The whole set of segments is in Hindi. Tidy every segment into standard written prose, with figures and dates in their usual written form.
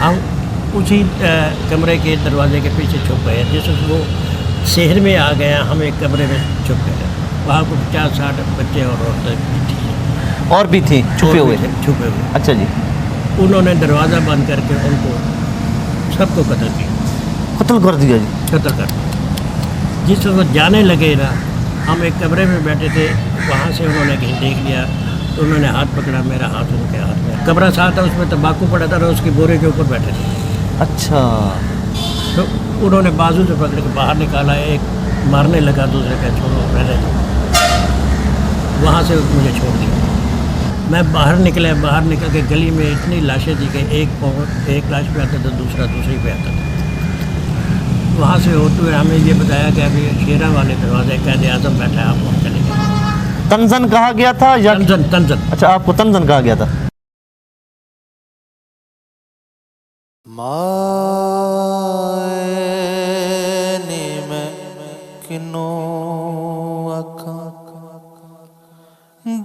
हम उसी कमरे के दरवाजे के पीछे छुप गए। जैसे वो शहर में आ गया, हम एक कमरे में छुप गए। वहाँ को 50-60 बच्चे और औरतें थी, और भी थी छुपे हुए। अच्छा जी। उन्होंने दरवाज़ा बंद करके उनको सबको कत्ल किया। कत्ल कर दिया जी? कत्ल कर दिया। जिस वक्त जाने लगे ना, हम एक कमरे में बैठे थे, वहाँ से उन्होंने कहीं देख लिया तो उन्होंने हाथ पकड़ा, मेरा हाथ उनके हाथ में। कमरा साथ था, उसमें तंबाकू पड़ा था, उसकी बोरे के ऊपर बैठे थे। अच्छा। तो उन्होंने बाजू से पकड़ के बाहर निकाला, एक मारने लगा, दूसरे का छोड़ो रहने दो। वहाँ से मुझे छोड़ दिया। मैं बाहर निकल के गली में इतनी लाशें थी कि एक लाश पे आता था, दूसरा दूसरी पे आता था। वहाँ से होते हुए हमें ये बताया कि अभी शेरा वाले दरवाजे कैद आज़म बैठा है, आप वहाँ चले जाए। तंजन कहा गया था या तंजन? अच्छा, आपको तंजन कहा गया था।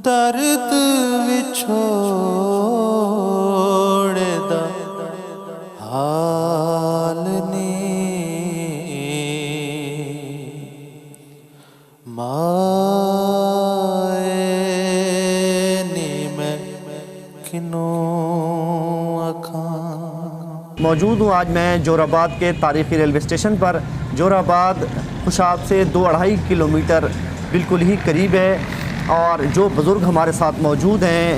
दर्द विछोड़ दा हाल नी माए नी मैं किनो आखां। मौजूद हूँ आज मैं जोराबाद के तारीख़ी रेलवे स्टेशन पर। जोराबाद खुशाब से 2-2.5 किलोमीटर बिल्कुल ही करीब है। और जो बुज़ुर्ग हमारे साथ मौजूद हैं,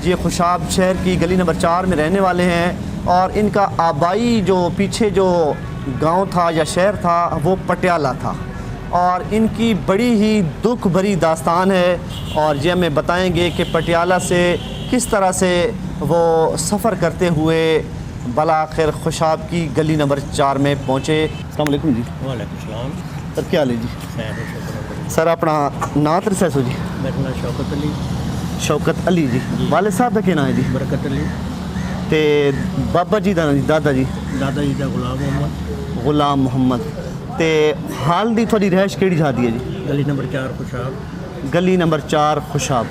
ये खुशाब शहर की गली नंबर 4 में रहने वाले हैं। और इनका आबाई जो पीछे जो गांव था या शहर था वो पटियाला था। और इनकी बड़ी ही दुख भरी दास्तान है और ये हमें बताएंगे कि पटियाला से किस तरह से वो सफ़र करते हुए बलाखिर खुशाब की गली नंबर 4 में पहुँचे। अस्सलाम वालेकुम जी। वालेकुम सलाम। सर क्या हाल है जी? सर अपना नाम तरसैसो जी? मेरा नाम शौकत अली। शौकत अली जी। वाले साहब का क्या नाम है जी? बरकत अली। ते बाबा जी का जी? दादा जी? दादा जी का गुलाम मोहम्मद। गुलाम मोहम्मद। ते हाल दी थोड़ी रहायश केड़ी जाती है जी? गली नंबर 4 खुशाब। गली नंबर 4 खुशाब।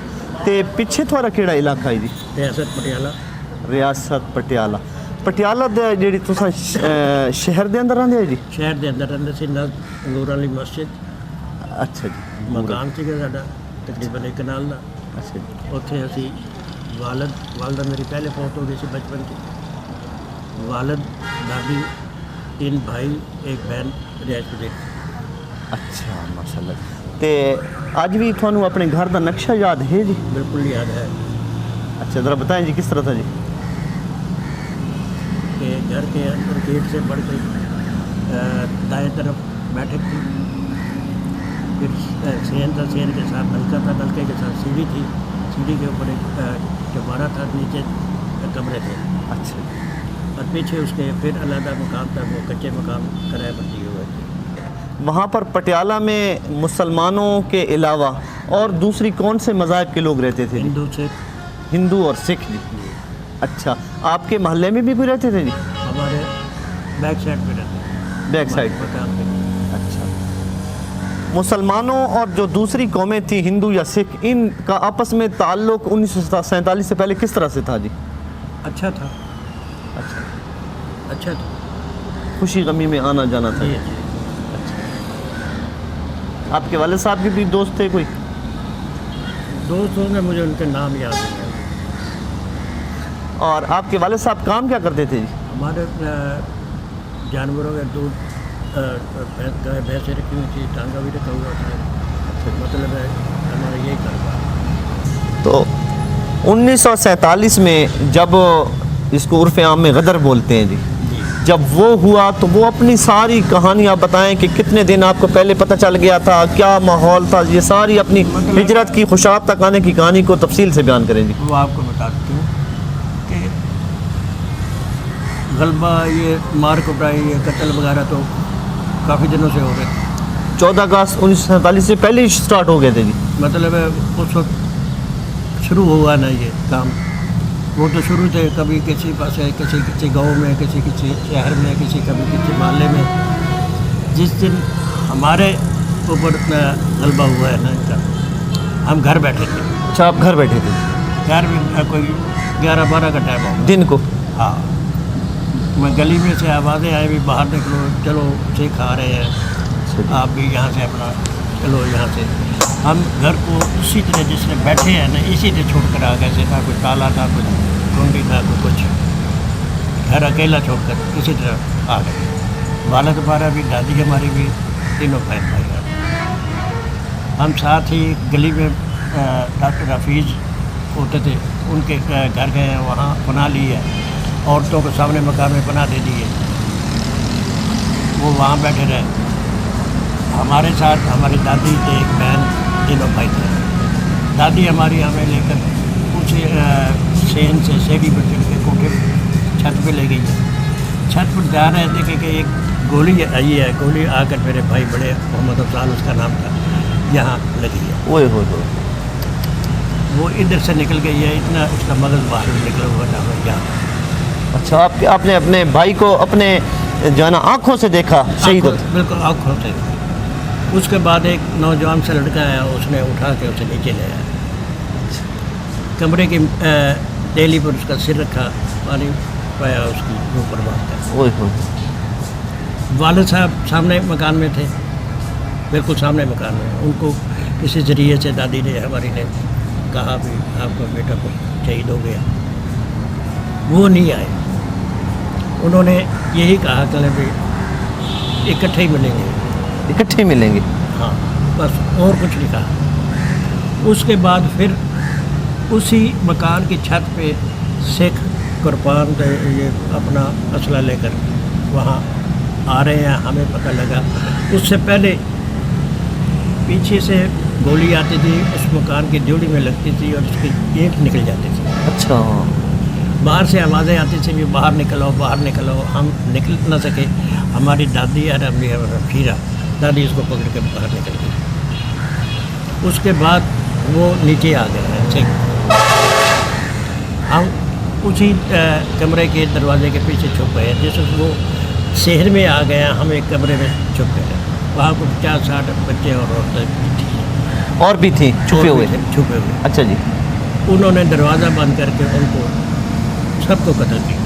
ते पिछे थोड़ा केड़ा इलाका है जी? रियासत पटियाला। रियासत पटियाला। पटियाला दे जेड़ी तुसा शहर दे अंदर रहंदे जी? शहर दे अंदर रहंदे सी नूर वाली मस्जिद। अच्छा जी। मकान सीगा साडा तकरीबन 1 कनाल दा। अच्छा जी। उत्थे असी वालदा मेरी पहले फौत हो गई सी बचपन च। वालद, दादी, 3 भाई, 1 बहन रिहायश पजीर। अच्छा माशाल्लाह। ते आज भी थानू अपने घर का नक्शा याद है जी? बिल्कुल याद है। अच्छा ज़रा बताएं जी किस तरह था जी? कि घर के अंदर गेट से बढ़ के दाएं तरफ बैठक थी, फिर सेन था, सेन के साथ नलका था, नलके के साथ सीढ़ी थी, सीढ़ी के ऊपर एक चौबारा था, नीचे कमरे थे। अच्छा। और पीछे उसके फिर अलग मकान था, वो कच्चे मकान किराए पर दिए हुए थे। वहाँ पर पटियाला में मुसलमानों के अलावा और दूसरी कौन से मज़ाहब के लोग रहते थे? हिंदू, सिख। हिंदू और सिख जी। अच्छा, आपके मोहल्ले में भी कोई रहते थे जी? हमारे बैक साइड पे रहते। बैक साइड पे। अच्छा। मुसलमानों और जो दूसरी कौमें थी हिंदू या सिख, इनका आपस में ताल्लुक़ 1947 से पहले किस तरह से था जी? अच्छा था। अच्छा था। खुशी गमी में आना जाना था। जी। आपके वाले साहब के भी दोस्त थे कोई? दोस्त होंगे, मुझे उनके नाम याद नहीं है। और आपके वाले साहब काम क्या करते थे जी? हमारे जानवरों का दूध, गाय भैंसें रखी हुई थी, टांगा भी रखा हुआ था। अच्छा, मतलब है हमारा यही कारोबार। तो 1947 में जब इसको उर्फ़ आम में गदर बोलते हैं जी, जब वो हुआ तो वो अपनी सारी कहानी आप बताएं कि कितने दिन आपको पहले पता चल गया था, क्या माहौल था, ये सारी अपनी हिजरत की खुशाब तक आने की कहानी को तफसील से बयान करें जी। वो आपको बताती हूँ कि गलबा, ये मार कुटाई, ये कत्ल वगैरह तो काफ़ी दिनों से हो गए। 14 अगस्त 1947 से पहले ही स्टार्ट हो गए थे जी? मतलब है उस वक्त शुरू हुआ ना ये काम, वो तो शुरू थे कभी किसी पास है, किसी गांव में, किसी शहर में, कभी किसी मोहल्ले में। जिस दिन हमारे ऊपर गलबा हुआ है ना इनका, हम घर बैठे थे। अच्छा, आप घर बैठे थे? घर में कोई 11-12 का टाइम होगा दिन को? हाँ। मैं गली में से आवाज़ें आई भी बाहर निकलो, चलो सिख आ रहे हैं, आप भी यहाँ से अपना चलो यहाँ से। हम घर को इसी तरह जिसने बैठे हैं ना इसी तरह छोड़ कर आ गए थे, ना कोई ताला था, कोई कुंडी था, कोई कुछ, घर अकेला छोड़कर इसी तरह आ गए। वालद हमारा भी, दादी हमारी भी, तीनों बहन भाई। हम साथ ही गली में डॉक्टर हफीज़ होते थे, उनके घर गए हैं, वहाँ बना ली है, औरतों के सामने मकान में बना दे दिए, वो वहाँ बैठे रहे। हमारे साथ हमारी दादी थे, एक बहन, तीनों भाई थे। दादी हमारी हमें लेकर उस सेन से सीढ़ी पर चढ़ के कोठे छत पे ले गई है। छत पर जा रहे थे कि एक गोली आई है, गोली आकर मेरे भाई बड़े मोहम्मद अफजाल उसका नाम था, यहाँ लगी है। ओए हो वो इधर से निकल गई है, इतना उसका मगज़ बाहर निकला हुआ था यहाँ। अच्छा, आपने अपने भाई को अपने जो है ना आँखों से देखा शहीद होते? बिल्कुल आँखों से। उसके बाद एक नौजवान सा लड़का आया, उसने उठा के उसे नीचे ले आया, कमरे की डेली पर उसका सिर रखा, पानी पाया, उसकी मुँह पर बांध। ओए हो। वालिद साहब सामने मकान में थे, बिल्कुल सामने मकान में। उनको किसी ज़रिए से दादी ने हमारी ने कहा भी आपका बेटा को शहीद हो गया, वो नहीं आए। उन्होंने यही कहा कल भी इकट्ठे ही मिलेंगे, इकट्ठे मिलेंगे। हाँ, बस और कुछ नहीं कहा। उसके बाद फिर उसी मकान की छत पे सिख कुर्बान ये अपना असला लेकर वहाँ आ रहे हैं, हमें पता लगा। उससे पहले पीछे से गोली आती थी, उस मकान की ड्यूटी में लगती थी और उसकी ईंट निकल जाती थी। अच्छा। बाहर से आवाज़ें आती थी कि बाहर निकलो, बाहर निकलो। हम निकल ना सके। हमारी दादी और अम्मी फीरा दादी उसको पकड़ के बाहर निकल गई। उसके बाद वो नीचे आ गए हैं सिख। हम उसी कमरे के दरवाजे के पीछे छुप गए। जैसे वो शहर में आ गया, हम एक कमरे में छुप गए। वहाँ को 50-60 बच्चे और औरतें थी, और भी थी छुपे हुए? छुपे हुए। अच्छा जी। उन्होंने दरवाज़ा बंद करके उनको सबको कत्ल किया।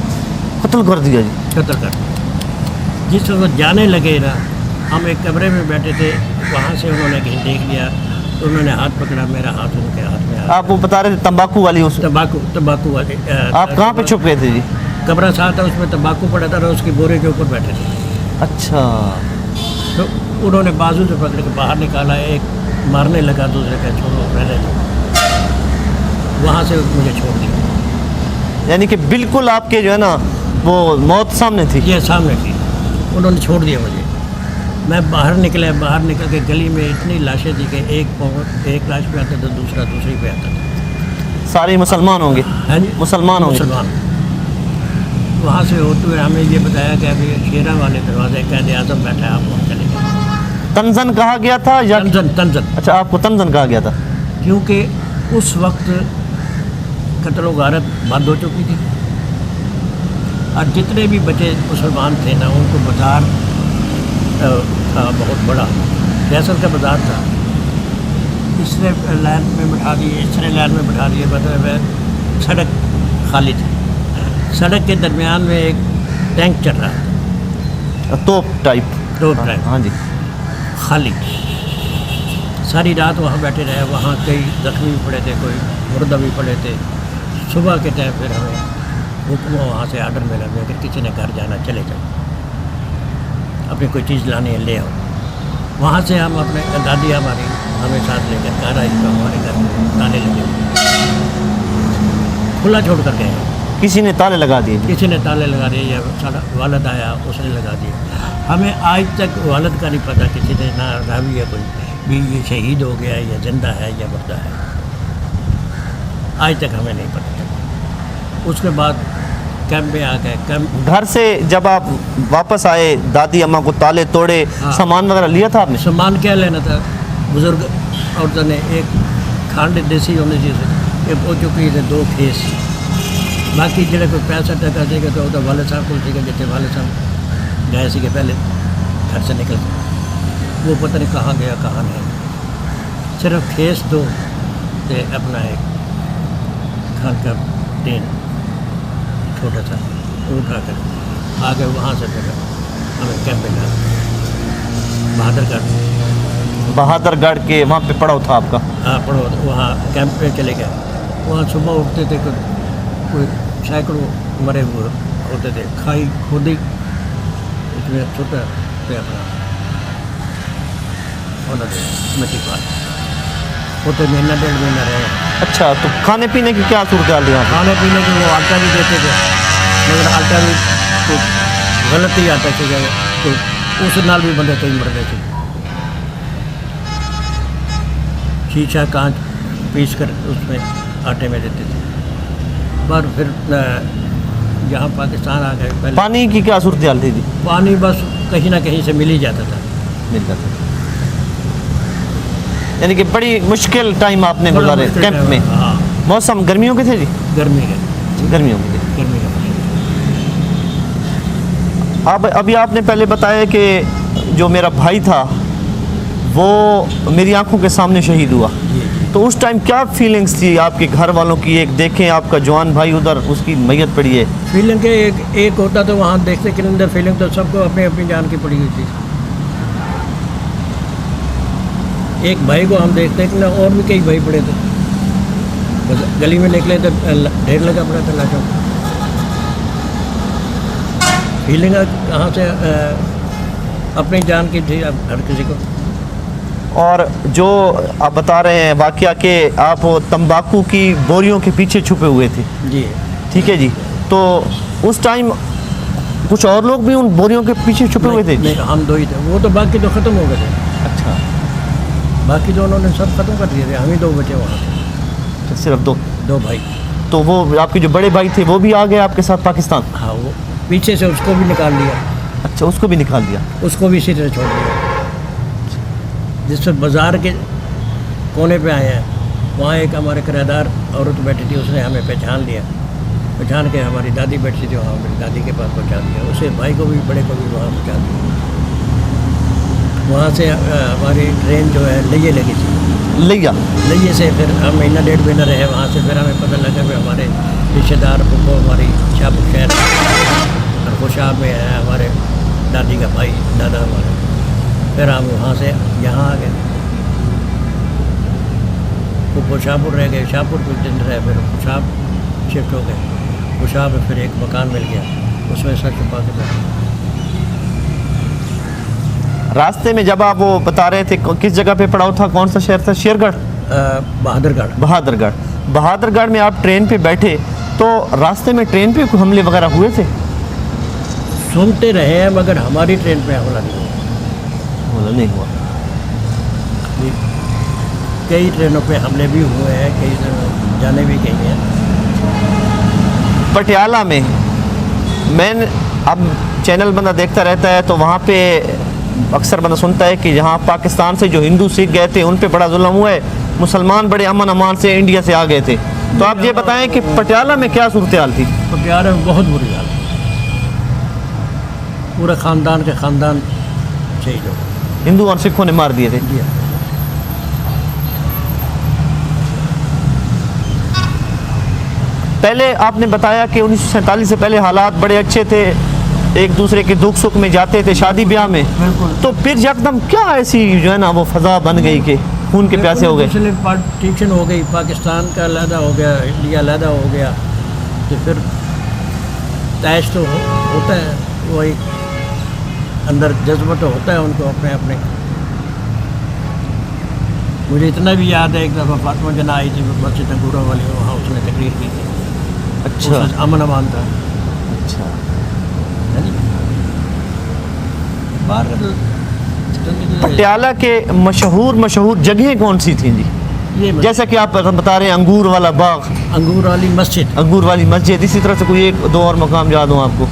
कत्ल कर दिया जी? कत्ल कर दिया। जिस वक्त जाने लगे ना, हम एक कमरे में बैठे थे, वहाँ से उन्होंने कहीं देख लिया तो उन्होंने हाथ पकड़ा, मेरा हाथ उनके हाथ में आ। आप वो बता रहे थे तंबाकू वाली? उस तंबाकू वाली। आप कहाँ पे छुप गए थे जी? कमरा साथ था, उसमें तंबाकू पड़ा था, उसकी बोरे के ऊपर बैठे थे। अच्छा। तो उन्होंने बाजू से पकड़ के बाहर निकाला, एक मारने लगा, दूसरे का छोड़ो रहने दो। वहाँ से मुझे छोड़ दिया। यानी कि बिल्कुल आपके जो है ना वो मौत सामने थी? ये सामने थी। उन्होंने छोड़ दिया मुझे। मैं बाहर निकला, बाहर निकल के गली में इतनी लाशें थी कि एक लाश पे आता था, दूसरा दूसरी पे आता था। सारे मुसलमान होंगे? हाँ जी, मुसलमान होंगे। मुसलमान। वहाँ से होते हुए हमें ये बताया कि अभी शेरा वाले दरवाजे कैद आज़म बैठा है, आप वहाँ चले जाए। तंजन कहा गया था या? तंजन। अच्छा, आपको तंजन कहा गया था? क्योंकि उस वक्त कत्ल गारत बंद हो चुकी थी और जितने भी बचे मुसलमान थे ना, उनको बाज़ार था बहुत बड़ा, फैसल का बाज़ार था। इसने लाइन में बिठा दिए, इसने लाइन में बिठा दिए, मतलब सड़क खाली थी। सड़क के दरमियान में एक टैंक चल रहा था, तोप टाइप? हाँ जी। खाली। सारी रात वहाँ बैठे रहे। वहाँ कई जख्मी भी पड़े थे, कोई मुर्दा भी पड़े थे। सुबह के टाइम फिर हमें हुक्म वहाँ से आर्डर मिला कि अगर किसी ने घर जाना चले जाओ, अपनी कोई चीज़ लानी है ले आओ। वहाँ से हम अपने दादी हमारी हमें साथ लेकर घर आई, तो हमारे घर में ताले लगे खुला छोड़ कर गए। किसी ने ताले लगा दिए? किसी ने ताले लगा दिए, या सारा वालद आया उसने लगा दिया। हमें आज तक वालद का नहीं पता, किसी ने ना रावी है कोई भी ये शहीद हो गया या जिंदा है या मुर्दा है, आज तक हमें नहीं पता। उसके बाद कैंप में आ गए। कैंप घर से जब आप वापस आए, दादी अम्मा को ताले तोड़े, हाँ। सामान वगैरह लिया था आपने? सामान क्या लेना था? बुज़ुर्ग औरतों ने एक खंड देसी होने चाहिए, एक हो चुकी थे 2 खेस, बाकी जो कोई पैसा टका देगा तो वाले साहब को ठीक है, जितने वाले साहब गए सी के पहले घर से निकल गए, वो पता नहीं कहाँ गया कहाँ नहीं। सिर्फ खेस 2 ते अपना एक खान का टीन छोटा सा उठा कर आगे वहाँ से फिर हमें कैंप पे डाला बहादुरगढ़ के वहाँ पे पड़ाव था आपका? हाँ पढ़ो, वहाँ कैंप पे चले गए। वहाँ सुबह उठते थे, कोई सैकड़ों मरे हुए होते थे, खाई खुद ही इसमें छोटा पे अपना होना थे मिट्टी पाल होते, महीना 1.5 महीना रहे। अच्छा, तो खाने पीने की क्या सूरत हाल है? खाने पीने की वो आटा भी देते थे, मगर आटा भी तो गलत ही आता थे, तो उस नाल भी बंदे कई मर गए थे। शीशा कांच पीस कर उसमें आटे में देते थे। पर फिर यहाँ पाकिस्तान आ गए, पहले पानी की क्या सूरत हाल थी जी? पानी बस कहीं ना कहीं से मिल ही जाता था। मिल जाता था, यानी कि बड़ी मुश्किल टाइम आपने बड़ा गुजारे मुश्किल कैंप टाइम, में। हाँ मौसम गर्मियों के थे जी? गर्मी के गर्मियों के थे। गर्मी का मौसम। अब अभी आपने पहले बताया कि जो मेरा भाई था वो मेरी आंखों के सामने शहीद हुआ, जी तो उस टाइम क्या फीलिंग्स थी आपके घर वालों की? एक देखें आपका जवान भाई उधर उसकी मैयत पड़ी है। फीलिंग के एक होता तो वहाँ देखते के अंदर फीलिंग तो सबको अपनी अपनी जान की पड़ी हुई थी। एक भाई को हम देखते कि ना, और भी कई भाई पड़े थे, बस गली में निकले तो ढेर लगा पड़ा था लाशों। फीलिंग कहाँ से अपनी जान की थी अब हर किसी को। और जो आप बता रहे हैं वाकया कि आप तंबाकू की बोरियों के पीछे छुपे हुए थे, जी ठीक है जी, तो उस टाइम कुछ और लोग भी उन बोरियों के पीछे छुपे हुए थे? नहीं, हम 2 ही थे, वो तो बाकी तो ख़त्म हो गए थे। अच्छा, बाकी तो उन्होंने सब ख़त्म कर दिए थे, हम ही 2 बचे वहाँ से, तो सिर्फ 2 भाई। तो वो आपके जो बड़े भाई थे वो भी आ गए आपके साथ पाकिस्तान? हाँ, वो पीछे से उसको भी निकाल लिया, अच्छा, उसको भी निकाल दिया। उसको भी इसी तरह छोड़ दिया। जिस पर बाज़ार के कोने पे आए हैं, वहाँ एक हमारे किराएदार औरत बैठी थी, उसने हमें पहचान लिया, पहचान के हमारी दादी बैठी थी वहाँ, मेरी दादी के पास पहुँचा दिया, उसे भाई को भी बड़े को भी वहाँ पहुँचा दिया। वहाँ से हमारी ट्रेन जो है लिये लगी थी, लिये से फिर हम महीना 1.5 महीना रहे वहाँ से। फिर हमें पता लगा कि हमारे रिश्तेदार को हमारी शाहपुर शहर और खुशाब में है हमारे दादी का भाई, दादा हमारे। फिर हम वहाँ से यहाँ आ गए, तो शाहपुर रह गए, शाहपुर कुछ दिन रहे, फिर खुशाब शिफ्ट हो गए। खुशाब में फिर एक मकान मिल गया, उसमें सर छुपा के बैठे। रास्ते में जब आप वो बता रहे थे किस जगह पे पड़ाव था, कौन सा शहर था? शेरगढ़? बहादुरगढ़ में आप ट्रेन पे बैठे, तो रास्ते में ट्रेन पे कोई हमले वगैरह हुए थे? सुनते रहे हैं, मगर हमारी ट्रेन पे हमला नहीं हुआ। नहीं हुआ। कई ट्रेनों पे हमले भी हुए हैं, कई जाने भी गई हैं। पटियाला में मैंने अब चैनल बंदा देखता रहता है, तो वहाँ पे अक्सर बंदा सुनता है कि जहाँ पाकिस्तान से जो हिंदू सिख गए थे उन पे बड़ा जुल्म हुआ है, मुसलमान बड़े अमन अमान से इंडिया से आ गए थे। तो आप ये बताएं कि पटियाला में क्या सूरत हाल थी? पटियाला में बहुत बुरी हाल, पूरा ख़ानदान के ख़ानदान शहीद हो गए, हिंदू और सिखों ने मार दिए थे। जी हाँ। पहले आपने बताया कि 1947 से पहले हालात बड़े अच्छे थे, एक दूसरे के दुख सुख में जाते थे, शादी ब्याह में। बिल्कुल। तो फिर यकदम क्या ऐसी जो है ना वो फजा बन गई कि खून के प्यासे हो गए? पार्टीशन हो गई, पाकिस्तान का अलहदा हो गया, इंडिया अलहदा हो गया, तो फिर तैश तो होता है, वही अंदर जज्बा तो होता है उनको अपने अपने। मुझे इतना भी याद है, एक दफ़ा फातिमा जना आई थी मस्जिद अंगूरा वाली, वहाँ उसने तकरीर की थी। अच्छा, उसमें अमन अमान था। अच्छा। है नी? बाहर का तो पटियाला के मशहूर जगहें कौन सी थी जी? ये जैसा कि आप बता रहे हैं अंगूर वाला बाग, अंगूर वाली मस्जिद, अंगूर वाली मस्जिद, इसी तरह से कोई 1-2 और मकाम याद हो आपको,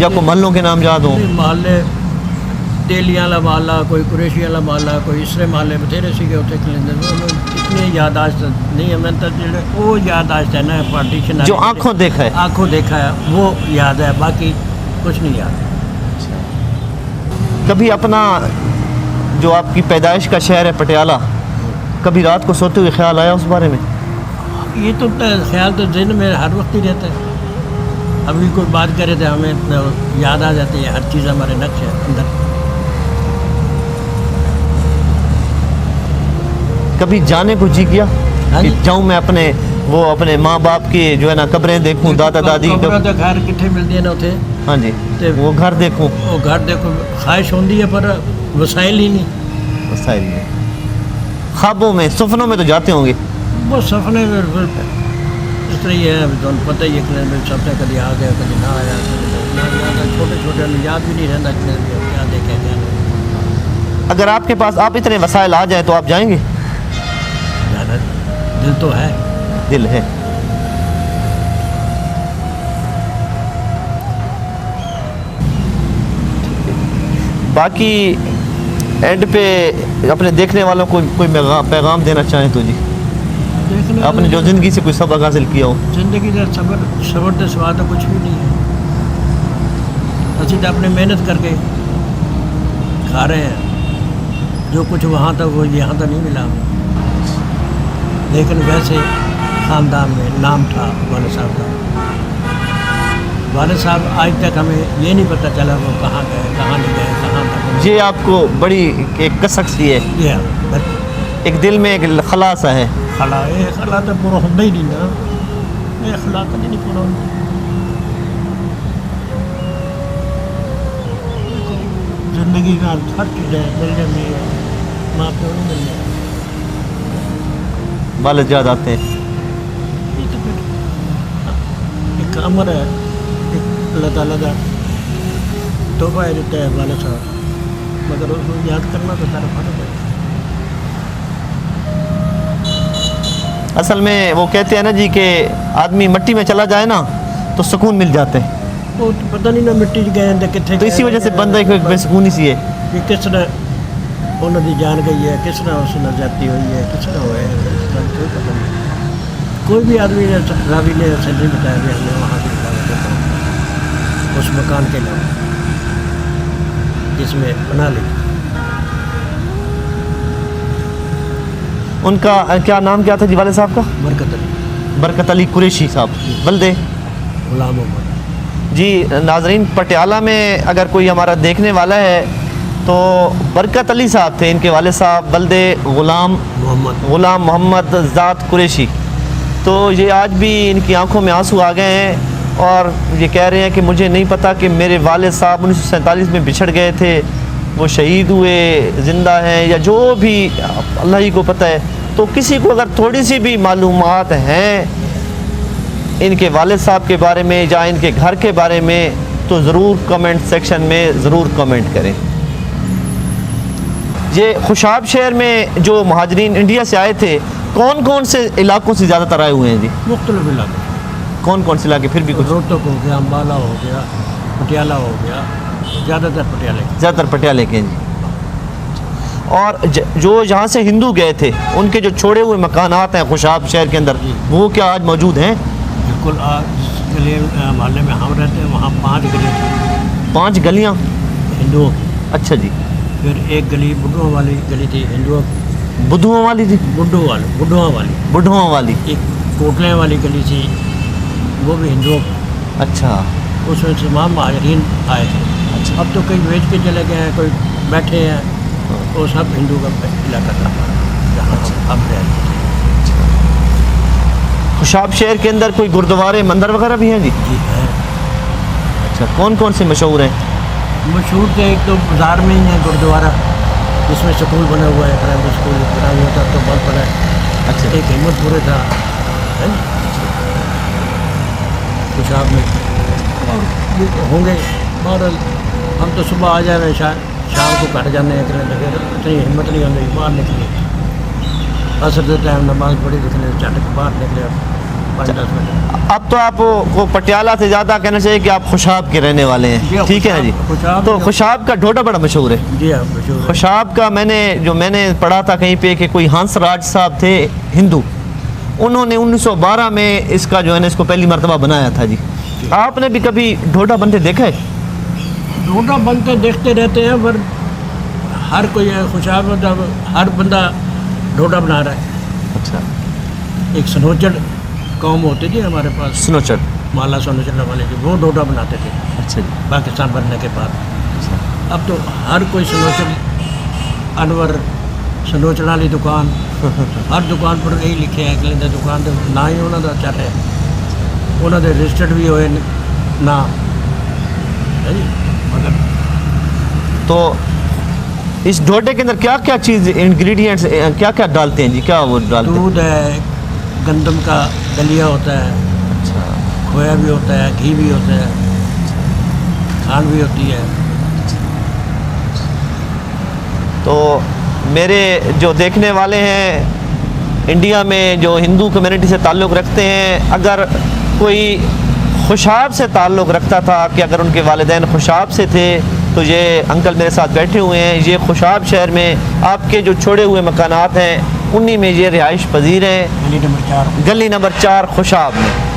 या कोई महलों के नाम याद हो? मोहल्ले तेलियां वाला मोहल्ला, कोई कुरैशी वाला मोहल्ला, कोई इसरे मोहल्ले बथेरे सी होते कलिंदर, इतने यादाश्त नहीं है। मैंने तो वो यादाश्त है ना पार्टीशन जो आंखों देखा है, आंखों देखा है वो याद है, बाकी कुछ नहीं याद। कभी अपना जो आपकी पैदाइश का शहर है पटियाला, कभी रात को सोते हुए ख्याल आया उस बारे में? ये तो ख्याल तो दिन में हर वक्त ही रहता है। अभी कोई बात करे थे हमें तो याद आ जाती है हर चीज़ हमारे नक्श है अंदर। कभी जाने को जी किया हाँ कि जी। जाऊं मैं अपने माँ बाप की जो है ना कब्रें देखूं, दादा दादी कब्र तो खैर कितने मिलती है ना उथे हाँ जी, ते वो घर देखूं। वो घर देखो ख्वाहिश होती है पर वसाइल ही नहीं। वसाइल नहीं। ख्वाबों में सपनों में तो जाते होंगे। वो सपने में फिर इस तरह ही है, अभी तो पता ही है कि सपने कभी आ गया कभी ना आया, ना याद है, छोटे छोटे याद भी नहीं रहता कि क्या देखे क्या नहीं। अगर आपके पास आप इतने वसाइल आ जाए तो आप जाएंगे? जाना दिल तो है। दिल है। बाकी एंड पे अपने देखने वालों को कोई पैगाम देना चाहें तो जी, देखने आपने जो ज़िंदगी से कोई सबक हासिल किया हो। जिंदगी का सबर तो सवाल तो कुछ भी नहीं है। ਅਸੀਂ तो अपनी मेहनत करके खा रहे हैं, जो कुछ वहाँ तक वो यहाँ तक नहीं मिला हमें। लेकिन वैसे ख़ानदान में नाम था वाले साहब का। वाले साहब आज तक हमें ये नहीं पता चला वो कहाँ गए कहाँ नहीं गए कहाँ तक। ये आपको बड़ी एक कसक सी है, ये एक दिल में एक खलासा है। खला तो पूरा होता ही नहीं ना, ये खला तो नहीं पूरा होता। जिंदगी का हर चीज़ है मिलने में, माँ प्यो नहीं मिलने। वालिद याद आते हैं। ये तो फिर एक अमर है, एक अल्लाह ताला का तोहफा है देता है वाले साहब, मगर उसको याद करना तो सारा फर्क है। असल में वो कहते हैं ना जी कि आदमी मिट्टी में चला जाए ना तो सुकून मिल जाते हैं, वो तो पता नहीं ना मिट्टी च गए हैं कितने, तो इसी वजह से बंदा एक बेसुकूनी सी है। कि किस तरह उन्होंने जान गई है, किस तरह उसने जाती हुई है, किस तरह हुआ है, इसका कोई पता नहीं। कोई भी आदमी ने रावी ने ऐसे नहीं बताया कि हमने वहाँ से निकाला उस मकान के नाम जिसमें बना ली। उनका क्या नाम क्या था जी वाले साहब का? बरकत अली बरकत अली कुरैशी साहब बल्दे गुलाम मोहम्मद। जी। नाजरीन, पटियाला में अगर कोई हमारा देखने वाला है तो बरकत अली साहब थे, इनके वाले साहब बल्दे गुलाम मोहम्मद ज़ात कुरैशी। तो ये आज भी इनकी आंखों में आंसू आ गए हैं और ये कह रहे हैं कि मुझे नहीं पता कि मेरे वाले साहब 1947 में बिछड़ गए थे, वो शहीद हुए, ज़िंदा हैं या जो भी अल्लाह ही को पता है। तो किसी को अगर थोड़ी सी भी मालूमात हैं इनके वालिद साहब के बारे में या इनके घर के बारे में तो ज़रूर कमेंट सेक्शन में ज़रूर कमेंट करें। ये खुशाब शहर में जो महाजरीन इंडिया से आए थे, कौन कौन से इलाकों से ज़्यादातर आए हुए हैं जी? मुख्तलिफ इलाके, कौन कौन से इलाके? फिर भी कुछ। रोहतक हो गया, अम्बाला हो गया, पटियाला हो गया, ज़्यादातर पटियाला। ज़्यादातर पटियाले के हैं जी। और जो यहाँ से हिंदू गए थे उनके जो छोड़े हुए मकानात हैं खुशाब शहर के अंदर, वो क्या आज मौजूद हैं? बिल्कुल। आज गली मोहल्ले में हम रहते हैं, वहाँ 5 गलियाँ थी, 5 गलियाँ हिंदुओं की। अच्छा जी। फिर एक गली बुढ़ों वाली गली थी हिंदुओं की, बुद्धुओं वाली थी? बुढ़ों वाली। बुढ़ुओं वाली। एक कोटले वाली गली थी, वो भी हिंदुओं की। अच्छा। उसमें से तमाम महाजरीन आए थे। अच्छा। अब तो कई बेच के चले गए हैं, कोई बैठे हैं, वो सब हिंदू का इलाका था जहाँ हम रहते थे। खुशाब शहर के अंदर कोई गुरुद्वारे मंदिर वगैरह भी हैं जी? जी है। अच्छा, कौन कौन से मशहूर हैं? मशहूर थे एक तो बाज़ार में ही है गुरुद्वारा, जिसमें स्कूल बना हुआ है, प्राइमरी स्कूल बना हुआ था तो बंद पड़ा है। अच्छा। एक हिम्मतपुरे था, है ना, खुशाब में। और भी होंगे, और हम तो सुबह आ जाए, शाम को घर जाने इतने लगे, इतनी हिम्मत नहीं होती बाहर निकले। असर के टाइम नमाज पढ़ी, निकले झट के बाहर निकले 5-10 मिनट। अब तो आपको पटियाला से ज़्यादा कहना चाहिए कि आप खुशाब के रहने वाले हैं, ठीक है ना जी? तो खुशाब का ढोडा बड़ा मशहूर है। जी हाँ, मशहूर है। खुशाब का मैंने पढ़ा था कहीं पे कि कोई हंसराज साहब थे हिंदू, उन्होंने 1912 में इसका जो है ना इसको पहली मरतबा बनाया था जी। आपने भी कभी ढोडा बनते देखा है? ढोडा बनते देखते रहते हैं, पर हर कोई खुशाब मतलब हर बंदा ढोडा बना रहा है। अच्छा। एक सनोचड़ कौम होती थी हमारे पास, सुनोचड़। माला सोने चलने वाले थे, वो डोडा बनाते थे अच्छा जी। पाकिस्तान बनने के बाद। अब तो हर कोई सनोचल, अनवर सनोचल वाली दुकान, हर दुकान पर यही लिखे है कि दुकान के ना ही उन्होंने चल रहा है, उन्होंने रजिस्टर्ड भी होए ना है जी। मगर तो इस डोडे के अंदर क्या क्या चीज़ इंग्रेडिएंट्स क्या क्या डालते हैं जी, क्या वो डालते हैं? दूध है, गंदम का दलिया होता है, अच्छा, खोया भी होता है, घी भी होता है, खांड भी होती है। तो मेरे जो देखने वाले हैं इंडिया में जो हिंदू कम्युनिटी से ताल्लुक़ रखते हैं, अगर कोई खुशाब से ताल्लुक़ रखता था कि अगर उनके वालिदैन खुशाब से थे, तो ये अंकल मेरे साथ बैठे हुए हैं, ये खुशाब शहर में आपके जो छोड़े हुए मकानात हैं उन्हीं में ये रिहाइश पजीर हैं, गली नंबर 4 गली नंबर 4 खुशाब में।